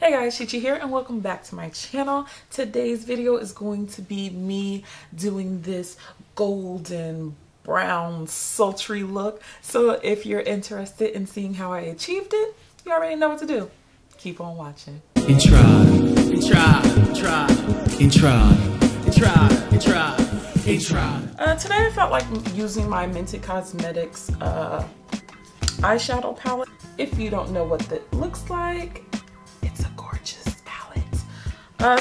Hey guys, Chi-Chi here and welcome back to my channel. Today's video is going to be me doing this golden brown sultry look. So if you're interested in seeing how I achieved it, you already know what to do. Keep on watching. Today I felt like using my Mented Cosmetics eyeshadow palette. If you don't know what that looks like, it's a gorgeous palette.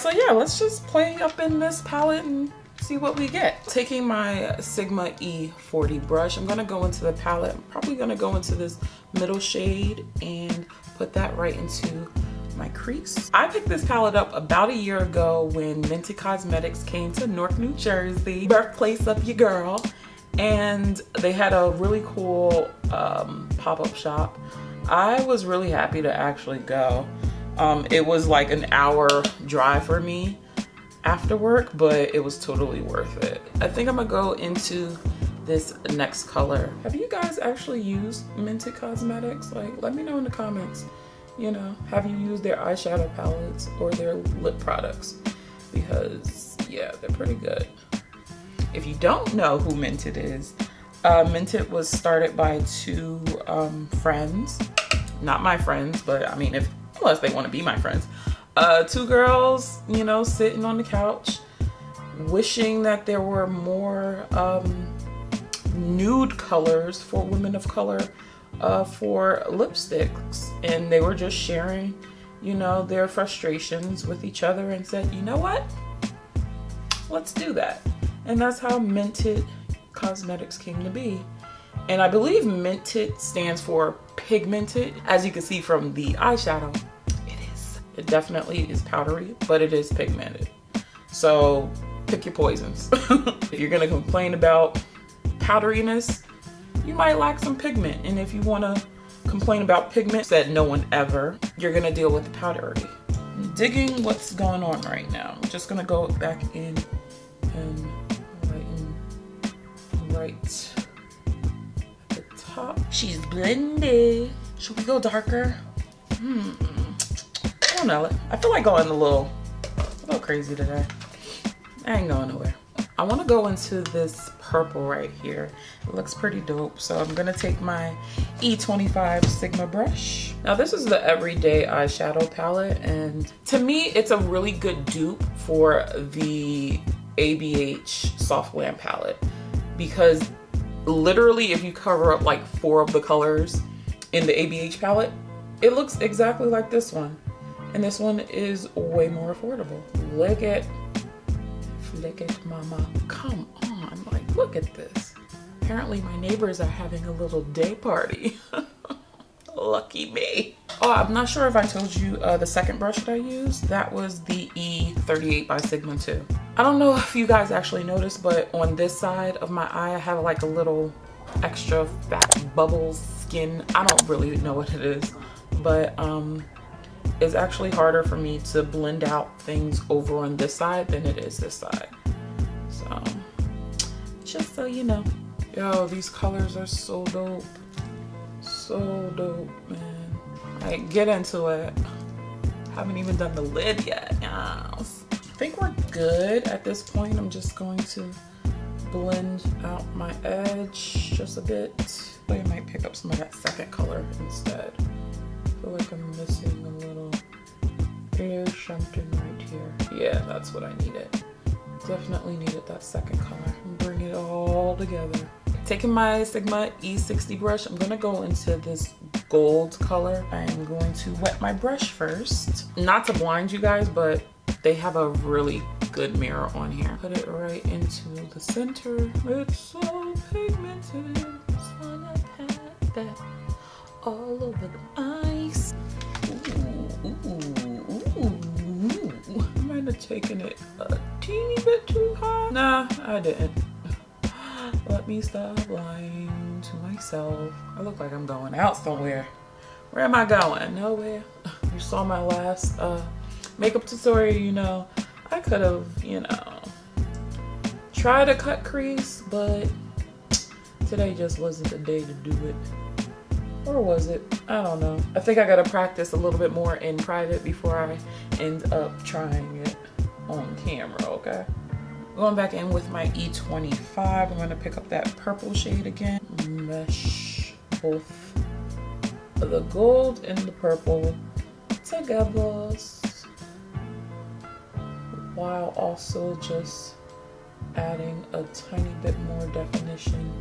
So yeah, let's just play up in this palette and see what we get. Taking my Sigma E40 brush, I'm gonna go into the palette. I'm probably gonna go into this middle shade and put that right into my crease. I picked this palette up about a year ago when Mented Cosmetics came to Newark, New Jersey, birthplace of your girl, and they had a really cool pop-up shop. I was really happy to actually go. It was like an hour drive for me after work, but it was totally worth it. I think I'm gonna go into this next color. Have you guys actually used Mented Cosmetics? Like, let me know in the comments. You know, have you used their eyeshadow palettes or their lip products? Because yeah, they're pretty good. If you don't know who Mented is, Mented was started by two friends. Not my friends, but I mean, unless they want to be my friends. Two girls, you know, sitting on the couch, wishing that there were more nude colors for women of color for lipsticks. And they were just sharing, you know, their frustrations with each other and said, you know what? Let's do that. And that's how Mented Cosmetics came to be. And I believe Mented stands for pigmented. As you can see from the eyeshadow, it is. It definitely is powdery, but it is pigmented. So pick your poisons. If you're gonna complain about powderiness, you might lack some pigment. And if you wanna complain about pigment, said no one ever, you're gonna deal with the powdery. I'm digging what's going on right now. I'm just gonna go back in and right at the top. She's blended. Should we go darker? I don't know. I feel like going a little crazy today. I ain't going nowhere. I want to go into this purple right here. It looks pretty dope. So I'm gonna take my E25 Sigma brush. Now this is the everyday eyeshadow palette, and to me it's a really good dupe for the ABH Soft Glam palette, because literally if you cover up like 4 of the colors in the ABH palette, it looks exactly like this one. And this one is way more affordable. Look at mama. Come on, like look at this. Apparently my neighbors are having a little day party. Lucky me. Oh, I'm not sure if I told you the second brush that I used. That was the E38 by Sigma 2. I don't know if you guys actually noticed, but on this side of my eye, I have like a little extra fat bubble skin. I don't really know what it is, but it's actually harder for me to blend out things over on this side than it is this side. So, just so you know. Yo, these colors are so dope. So dope, man. Alright, get into it. Haven't even done the lid yet. Yes. I think we're good at this point. I'm just going to blend out my edge just a bit. I might pick up some of that second color instead. I feel like I'm missing a little. There's something right here. Yeah, that's what I needed. Definitely needed that second color. And bring it all together. Taking my Sigma E60 brush, I'm gonna go into this gold color. I'm going to wet my brush first. Not to blind you guys, but they have a really good mirror on here. Put it right into the center. It's so pigmented. Just wanna pat that all over the eyes. Ooh. I might have taken it a teeny bit too high. Nah, I didn't. Let me stop lying to myself. I look like I'm going out somewhere. Where am I going? Nowhere. You saw my last makeup tutorial, you know. I could have, you know, tried to cut crease, but today just wasn't the day to do it. Or was it? I don't know. I think I gotta practice a little bit more in private before I end up trying it on camera, okay? Going back in with my E25, I'm gonna pick up that purple shade again. Mesh both the gold and the purple together, while also just adding a tiny bit more definition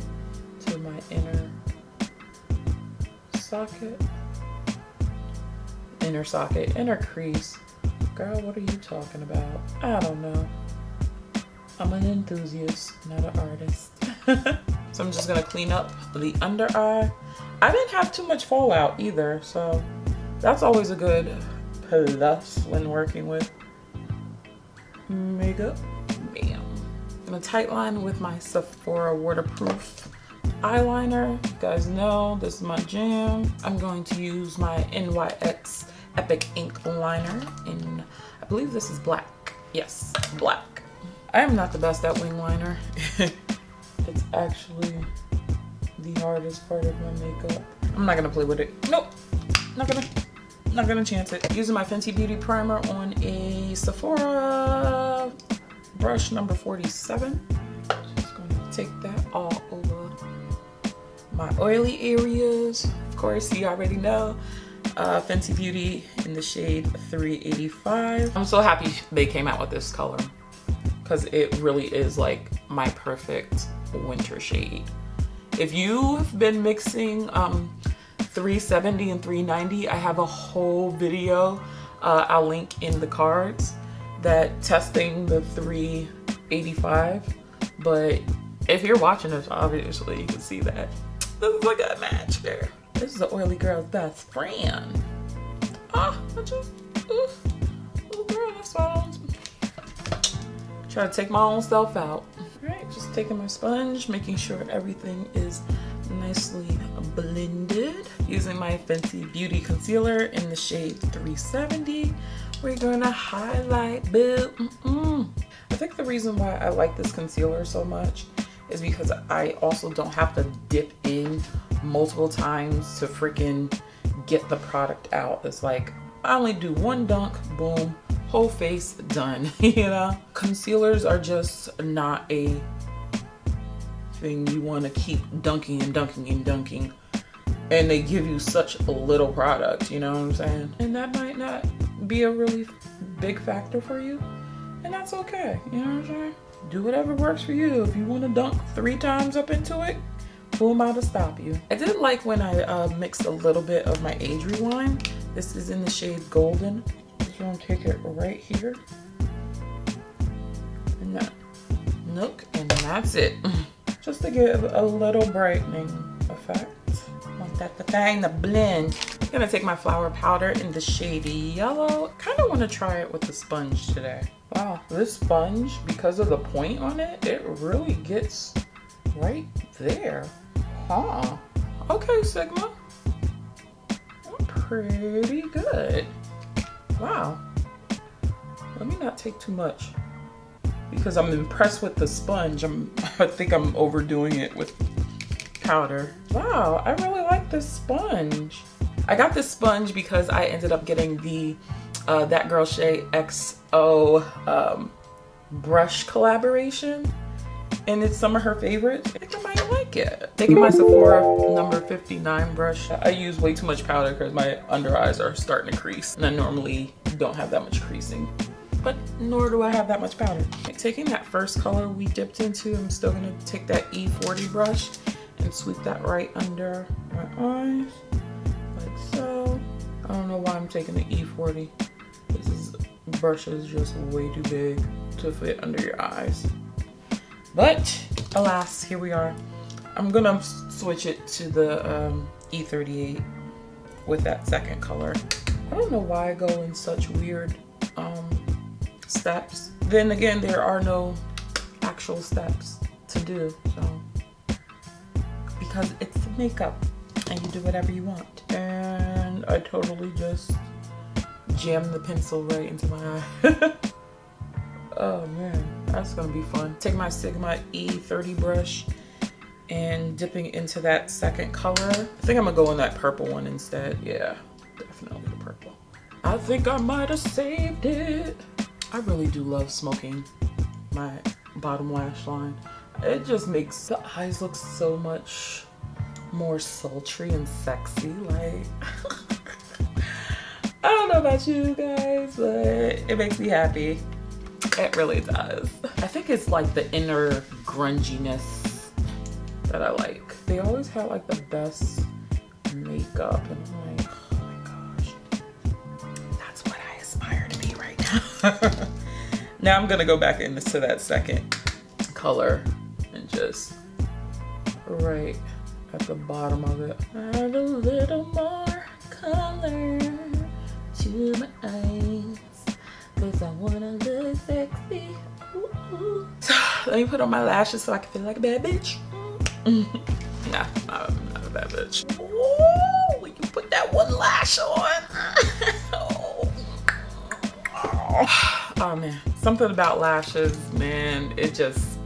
to my inner socket. Inner crease. Girl, what are you talking about? I don't know. I'm an enthusiast, not an artist. So I'm just gonna clean up the under eye. I didn't have too much fallout either, so that's always a good plus when working with makeup. Bam. I'm gonna tight line with my Sephora waterproof eyeliner. You guys know this is my jam. I'm going to use my NYX Epic Ink liner in, I believe this is black. Yes, black. I am not the best at wing liner. It's actually the hardest part of my makeup. I'm not gonna play with it. Nope, not gonna chance it. Using my Fenty Beauty Primer on a Sephora brush number 47. Just gonna take that all over my oily areas. Of course, you already know. Fenty Beauty in the shade 385. I'm so happy they came out with this color because it really is like my perfect winter shade. If you've been mixing 370 and 390, I have a whole video I'll link in the cards that testing the 385. But if you're watching this, obviously you can see that this is like a match there. This is the oily girl's best friend. Oh, girl, that's why I try to take my own self out. All right, just taking my sponge, making sure everything is nicely blended. Using my Fenty Beauty Concealer in the shade 370. We're gonna highlight, boo. I think the reason why I like this concealer so much is because I also don't have to dip in multiple times to freaking get the product out. It's like, I only do one dunk, boom, whole face done, you know? Concealers are just not a thing you want to keep dunking and dunking and dunking, and they give you such a little product, you know what I'm saying? And that might not be a really big factor for you, and that's okay, you know what I'm saying? Do whatever works for you. If you want to dunk 3 times up into it, who am I to stop you? I did like when I mixed a little bit of my Age Rewind. This is in the shade Golden. Just gonna take it right here. And that nook, and that's it. Just to give a little brightening effect. Want that the thing to blend. I'm gonna take my flower powder in the shade Yellow. Kind of want to try it with the sponge today. Wow, this sponge, because of the point on it, it really gets right there. Huh. Okay, Sigma. Pretty good. Wow. Let me not take too much because I'm impressed with the sponge. I think I'm overdoing it with powder. Wow, I really like this sponge. I got this sponge because I ended up getting the That Girl Shay XO brush collaboration, and it's some of her favorites. I think I might like it. Taking my Sephora number 59 brush. I use way too much powder because my under eyes are starting to crease, and I normally don't have that much creasing, but nor do I have that much powder. Taking that first color we dipped into, I'm still gonna take that E40 brush and sweep that right under my eyes, like so. I don't know why I'm taking the E40. This brush is just way too big to fit under your eyes. But alas, here we are. I'm gonna switch it to the E38 with that second color. I don't know why I go in such weird steps. Then again, there are no actual steps to do, so because it's makeup and you do whatever you want. And I totally just jammed the pencil right into my eye. Oh man, that's gonna be fun. Take my Sigma E30 brush and dipping into that second color. I think I'm gonna go in that purple one instead. Yeah, definitely the purple. I think I might have saved it. I really do love smoking my bottom lash line. It just makes the eyes look so much more sultry and sexy. Like, I don't know about you guys, but it makes me happy. It really does. I think it's like the inner grunginess that I like. They always have like the best makeup, and I'm like, oh my gosh, that's what I aspire to be right now. Now I'm gonna go back into that second color and just right at the bottom of it, add a little more color to my eyes, cause I wanna look sexy. Ooh. So, let me put on my lashes so I can feel like a bad bitch. Nah, I'm not a bad bitch. Ooh, when you put that one lash on. Oh man, something about lashes, man, it just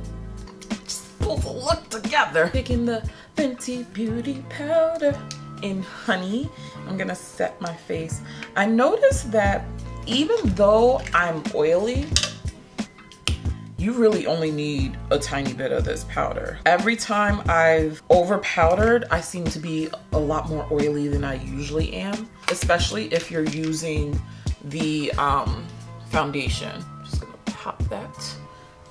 pulls the look together. Taking the Fenty Beauty Powder in Honey, I'm gonna set my face. I noticed that even though I'm oily, you really only need a tiny bit of this powder. Every time I've over powdered, I seem to be a lot more oily than I usually am, especially if you're using the foundation. Just gonna pop that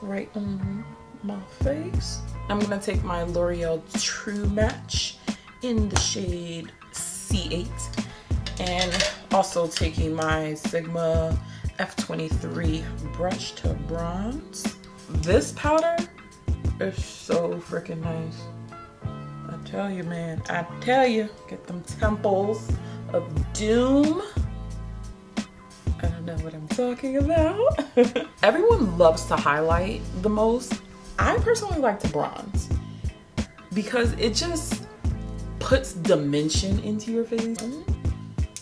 right on my face. I'm gonna take my L'Oreal True Match in the shade C8, and also taking my Sigma F23 brush to bronze. This powder is so freaking nice. I tell you, man, I tell you, get them temples of doom. I don't know what I'm talking about. Everyone loves to highlight the most. I personally like to bronze because it just puts dimension into your face.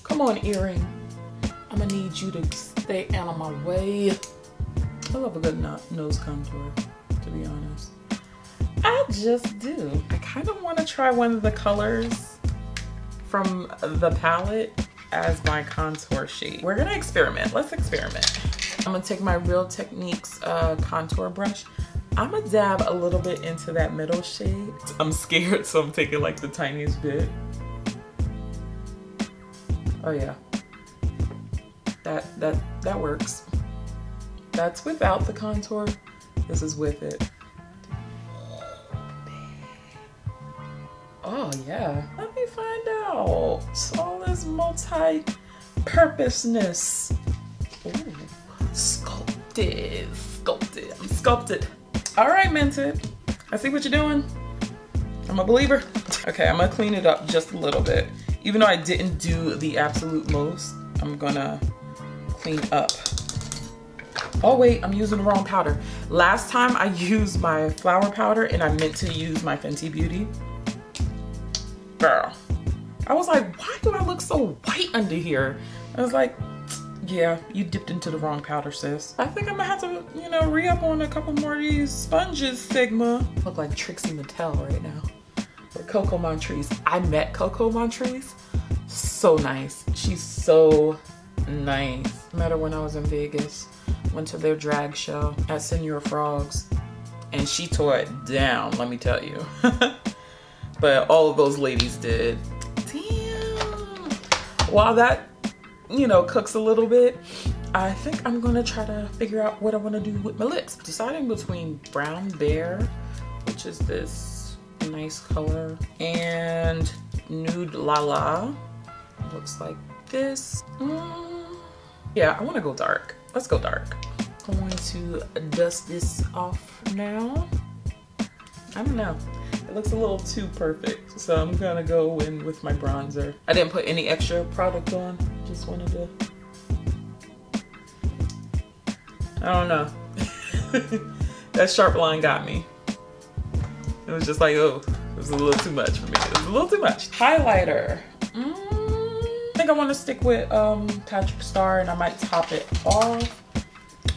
Come on, earring. I'm gonna need you to stay out of my way. I love a good nose contour, to be honest. I just do. I kind of want to try one of the colors from the palette as my contour shade. We're gonna experiment. Let's experiment. I'm gonna take my Real Techniques contour brush. I'm gonna dab a little bit into that middle shade. I'm scared, so I'm taking like the tiniest bit. Oh yeah, that works. That's without the contour. This is with it. Oh yeah, let me find out. All this multi-purposeness. Ooh, sculpted, I'm sculpted. All right, Mented, I see what you're doing. I'm a believer. Okay, I'm gonna clean it up just a little bit. Even though I didn't do the absolute most, I'm gonna clean up. Oh wait, I'm using the wrong powder. Last time I used my flower powder and I meant to use my Fenty Beauty. Girl, I was like, why do I look so white under here? I was like, yeah, you dipped into the wrong powder, sis. I think I'm gonna have to, you know, re-up on a couple more of these sponges, Sigma. Look like Trixie Mattel right now. Or Coco Montrese. I met Coco Montrese. So nice. She's so nice. I met her when I was in Vegas. Went to their drag show at Senor Frogs. And she tore it down, let me tell you. But all of those ladies did. Damn. While that, you know, cooks a little bit, I think I'm gonna try to figure out what I wanna do with my lips. Deciding between Brown Bear, which is this nice color, and Nude Lala. Looks like this. Yeah, I wanna go dark. Let's go dark. I'm going to dust this off now. I don't know. It looks a little too perfect, so I'm gonna go in with my bronzer. I didn't put any extra product on. Just wanted to. I don't know. That sharp line got me. It was just like, oh, it was a little too much for me. It was a little too much. Highlighter. I think I want to stick with Patrick Starrr, and I might top it off.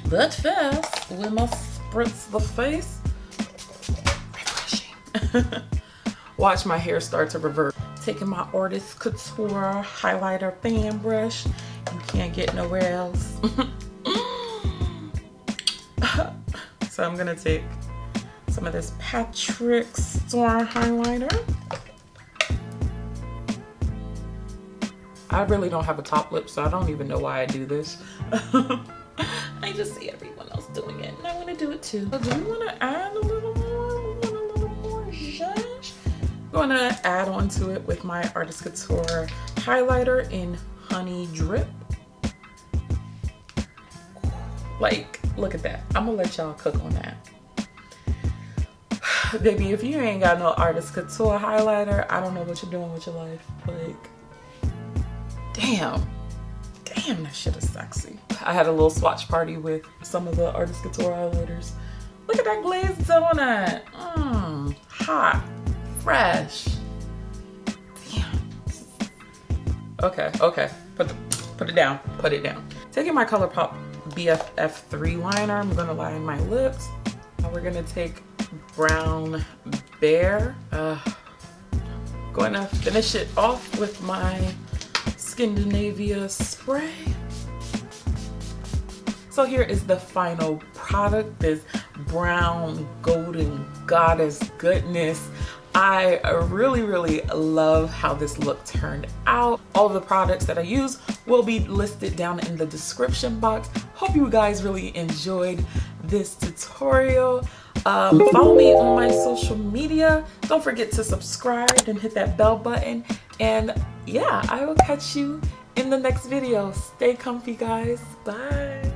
But first, we must spritz the face. Refreshing. watch my hair start to revert. Taking my Artist Couture highlighter fan brush. You can't get nowhere else. So I'm gonna take some of this Patrick Starrr highlighter. I really don't have a top lip, so I don't even know why I do this. I just see everyone else doing it, and I want to do it too. So do you want to add a little more zhuzh? I'm going to add onto it with my Artist Couture highlighter in Honey Drip. Like, look at that. I'm gonna let y'all cook on that. Baby, if you ain't got no Artist Couture highlighter, I don't know what you're doing with your life. Like, damn, that shit is sexy. I had a little swatch party with some of the Artist Couture highlighters. Look at that glazed donut. Hot, fresh. Damn. Okay. Put it down. Taking my ColourPop BFF3 liner, I'm gonna line my lips. Now we're gonna take Brown Bear. Going to finish it off with my Scandinavia spray. So here is the final product, this brown golden goddess goodness. I really love how this look turned out. All of the products that I use will be listed down in the description box. Hope you guys really enjoyed this tutorial. Follow me on my social media. Don't forget to subscribe and hit that bell button. And yeah, I will catch you in the next video. Stay comfy, guys. Bye.